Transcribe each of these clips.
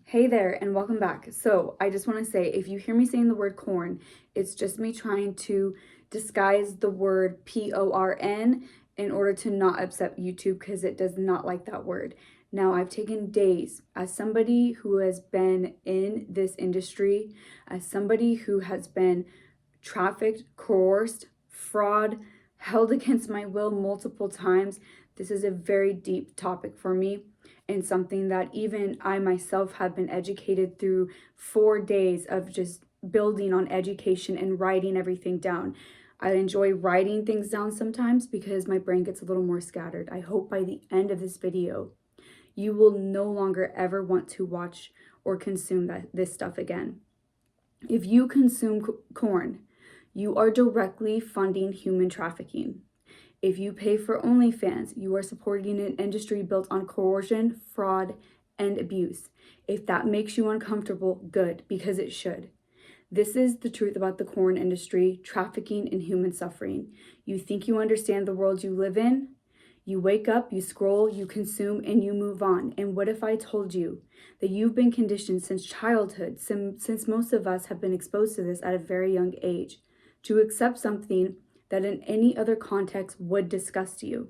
Hey there and welcome back. So I just want to say, if you hear me saying the word corn, it's just me trying to disguise the word PORN in order to not upset YouTube because it does not like that word. Now, I've taken days as somebody who has been in this industry, as somebody who has been trafficked, coerced, fraud, held against my will multiple times. This is a very deep topic for me and something that even I myself have been educated through 4 days of just building on education and writing everything down. I enjoy writing things down sometimes because my brain gets a little more scattered. I hope by the end of this video, you will no longer ever want to watch or consume this stuff again. If you consume corn, you are directly funding human trafficking. If you pay for OnlyFans, you are supporting an industry built on coercion, fraud, and abuse. If that makes you uncomfortable, good, because it should. This is the truth about the corn industry, trafficking, and human suffering. You think you understand the world you live in? You wake up, you scroll, you consume, and you move on. And what if I told you that you've been conditioned since childhood, since most of us have been exposed to this at a very young age, to accept something that in any other context would disgust you?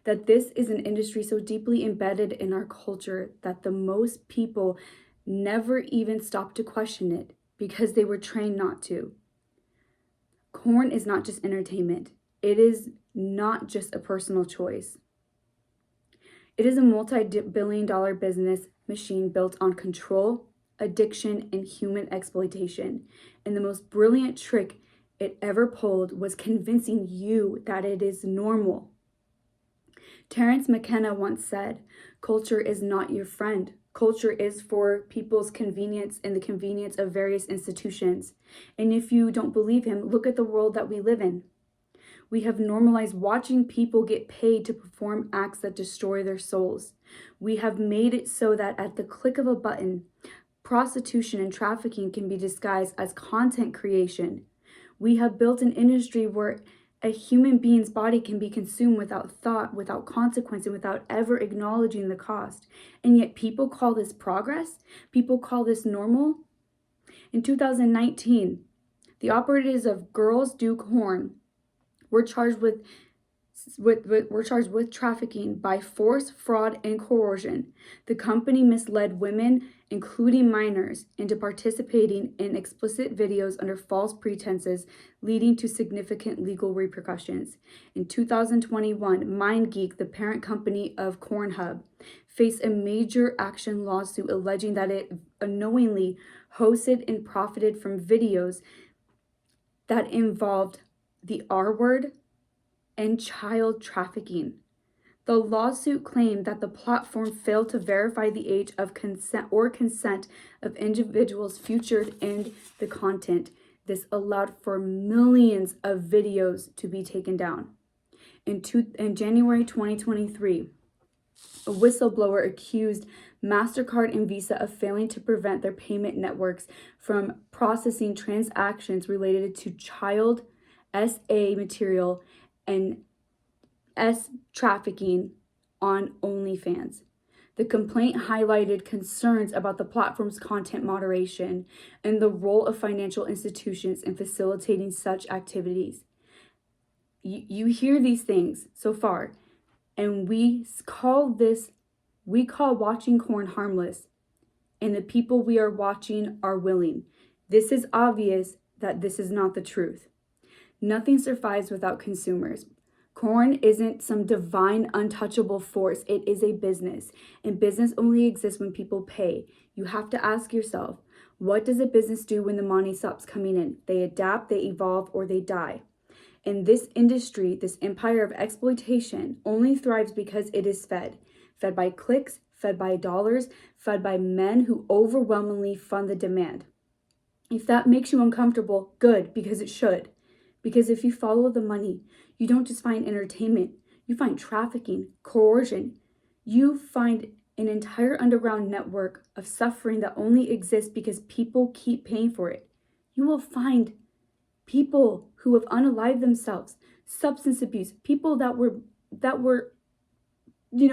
That this is an industry so deeply embedded in our culture that the most people never even stop to question it because they were trained not to. Corn is not just entertainment. It is not just a personal choice. It is a multi-billion-dollar business machine built on control, addiction, and human exploitation. And the most brilliant trick it ever pulled was convincing you that it is normal. Terence McKenna once said, "Culture is not your friend. Culture is for people's convenience and the convenience of various institutions." And if you don't believe him, look at the world that we live in. We have normalized watching people get paid to perform acts that destroy their souls. We have made it so that at the click of a button, prostitution and trafficking can be disguised as content creation. We have built an industry where a human being's body can be consumed without thought, without consequence, and without ever acknowledging the cost. And yet people call this progress? People call this normal? In 2019, the operatives of Girls Do Corn were charged with trafficking by force, fraud, and coercion. The company misled women, including minors, into participating in explicit videos under false pretenses, leading to significant legal repercussions. In 2021, MindGeek, the parent company of Pornhub, faced a major action lawsuit alleging that it unknowingly hosted and profited from videos that involved the R word and child trafficking. The lawsuit claimed that the platform failed to verify the age of consent of individuals featured in the content. This allowed for millions of videos to be taken down. In January 2023, a whistleblower accused MasterCard and Visa of failing to prevent their payment networks from processing transactions related to child SA material and trafficking on OnlyFans. The complaint highlighted concerns about the platform's content moderation and the role of financial institutions in facilitating such activities. You hear these things so far, and we call watching corn harmless, and the people we are watching are willing. This is obvious that this is not the truth. Nothing survives without consumers. Corn isn't some divine, untouchable force. It is a business, and business only exists when people pay. You have to ask yourself, what does a business do when the money stops coming in? They adapt, they evolve, or they die. And this industry, this empire of exploitation, only thrives because it is fed by clicks, fed by dollars, fed by men who overwhelmingly fund the demand. If that makes you uncomfortable, good, because it should. Because if you follow the money, you don't just find entertainment, you find trafficking, coercion. You find an entire underground network of suffering that only exists because people keep paying for it. You will find people who have unalived themselves, substance abuse, people that were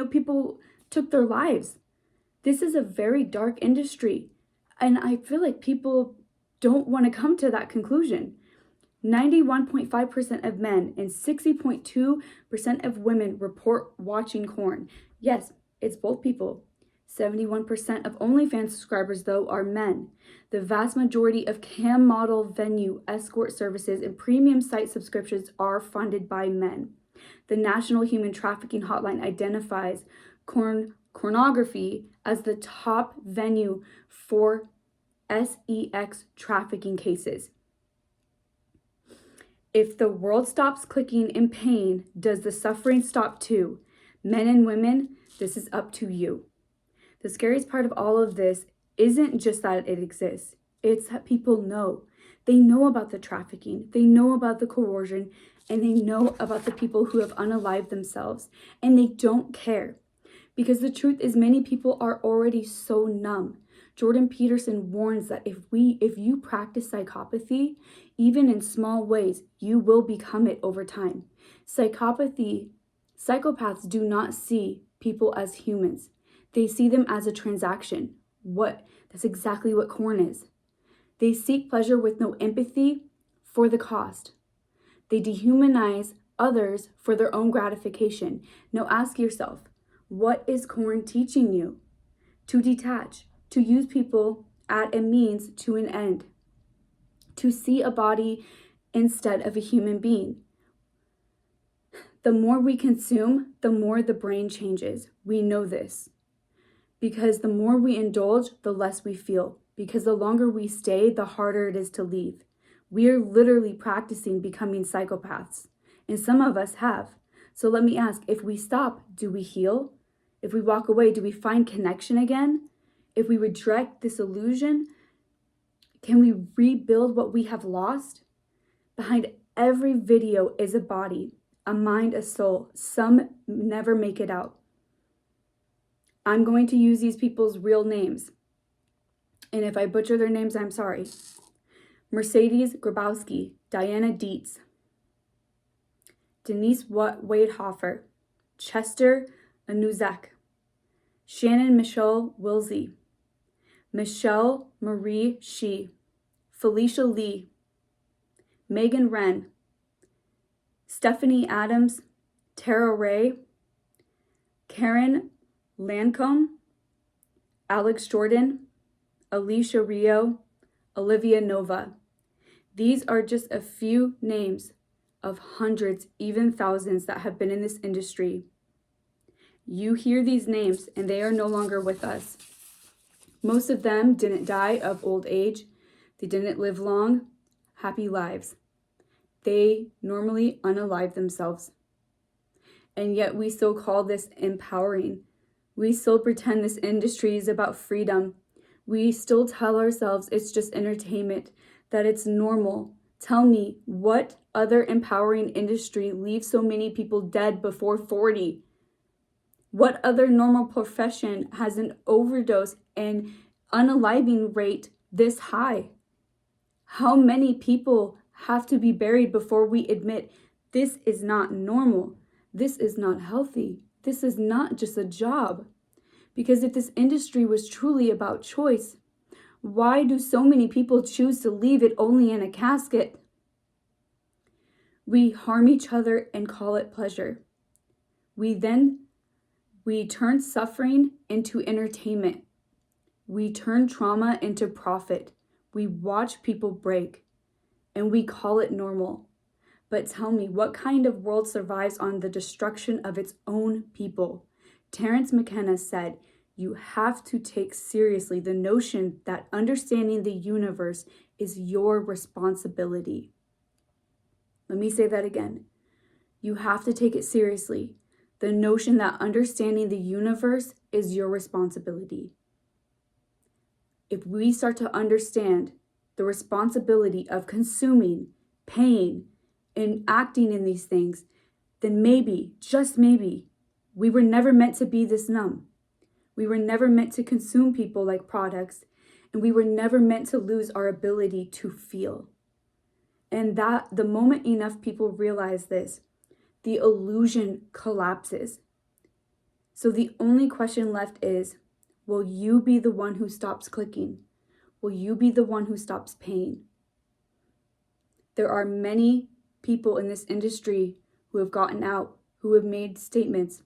people took their lives This is a very dark industry, and I feel like people don't want to come to that conclusion. 91.5% of men and 60.2% of women report watching porn. Yes, it's both people. 71% of OnlyFans subscribers, though, are men. The vast majority of cam model, venue, escort services, and premium site subscriptions are funded by men. The National Human Trafficking Hotline identifies pornography as the top venue for sex trafficking cases. If the world stops clicking in pain, does the suffering stop too? Men and women, this is up to you. The scariest part of all of this isn't just that it exists. It's that people know. They know about the trafficking. They know about the coercion. And they know about the people who have unalived themselves. And they don't care. Because the truth is, many people are already so numb. Jordan Peterson warns that if you practice psychopathy, even in small ways, you will become it over time. Psychopaths do not see people as humans. They see them as a transaction. That's exactly what porn is. They seek pleasure with no empathy for the cost. They dehumanize others for their own gratification. Now ask yourself, what is porn teaching you? To detach, to use people as a means to an end, to see a body instead of a human being. The more we consume, the more the brain changes. We know this. Because the more we indulge, the less we feel. Because the longer we stay, the harder it is to leave. We are literally practicing becoming psychopaths. And some of us have. So let me ask, if we stop, do we heal? If we walk away, do we find connection again? If we reject this illusion, can we rebuild what we have lost? Behind every video is a body, a mind, a soul. Some never make it out. I'm going to use these people's real names. And if I butcher their names, I'm sorry. Mercedes Grabowski, Diana Dietz, Denise Wadehofer, Chester Anuzek, Shannon Michelle Wilsey, Michelle Marie Shee, Felicia Lee, Megan Wren, Stephanie Adams, Tara Ray, Karen Lancome, Alex Jordan, Alicia Rio, Olivia Nova. These are just a few names of hundreds, even thousands that have been in this industry. You hear these names and they are no longer with us. Most of them didn't die of old age. They didn't live long, happy lives. They normally unalive themselves. And yet we still call this empowering. We still pretend this industry is about freedom. We still tell ourselves it's just entertainment, that it's normal. Tell me, what other empowering industry leaves so many people dead before 40? What other normal profession has an overdose and unaliving rate this high? How many people have to be buried before we admit this is not normal? This is not healthy. This is not just a job. Because if this industry was truly about choice, why do so many people choose to leave it only in a casket? We harm each other and call it pleasure. We turn suffering into entertainment. We turn trauma into profit. We watch people break, and we call it normal. But tell me, what kind of world survives on the destruction of its own people? Terence McKenna said, you have to take seriously the notion that understanding the universe is your responsibility. Let me say that again. You have to take it seriously. The notion that understanding the universe is your responsibility. If we start to understand the responsibility of consuming, paying, and acting in these things, then maybe, just maybe, we were never meant to be this numb. We were never meant to consume people like products, and we were never meant to lose our ability to feel. And that the moment enough people realize this, the illusion collapses. So the only question left is, Will you be the one who stops clicking? Will you be the one who stops paying? There are many people in this industry who have gotten out, who have made statements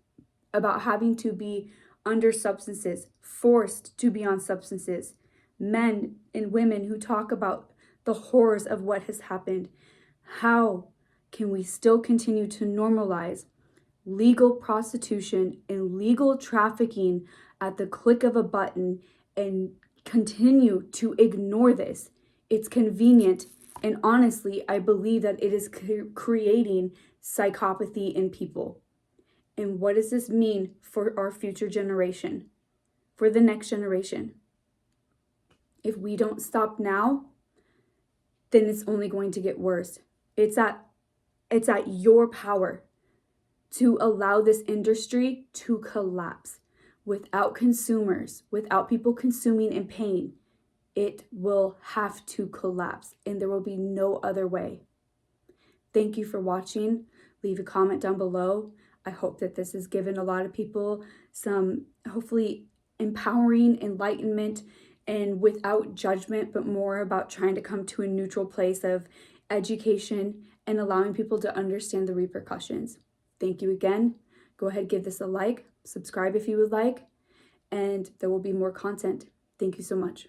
about having to be under substances, forced to be on substances. Men and women who talk about the horrors of what has happened. How can we still continue to normalize legal prostitution and legal trafficking at the click of a button and continue to ignore this? It's convenient, and honestly, I believe that it is creating psychopathy in people. And what does this mean for our future generation, for the next generation? If we don't stop now, then it's only going to get worse. It's at your power to allow this industry to collapse. Without consumers, without people consuming and paying, it will have to collapse, and there will be no other way. Thank you for watching. Leave a comment down below. I hope that this has given a lot of people some, hopefully, empowering enlightenment, and without judgment, but more about trying to come to a neutral place of education and allowing people to understand the repercussions. Thank you again. Go ahead, give this a like, subscribe if you would like, and there will be more content. Thank you so much.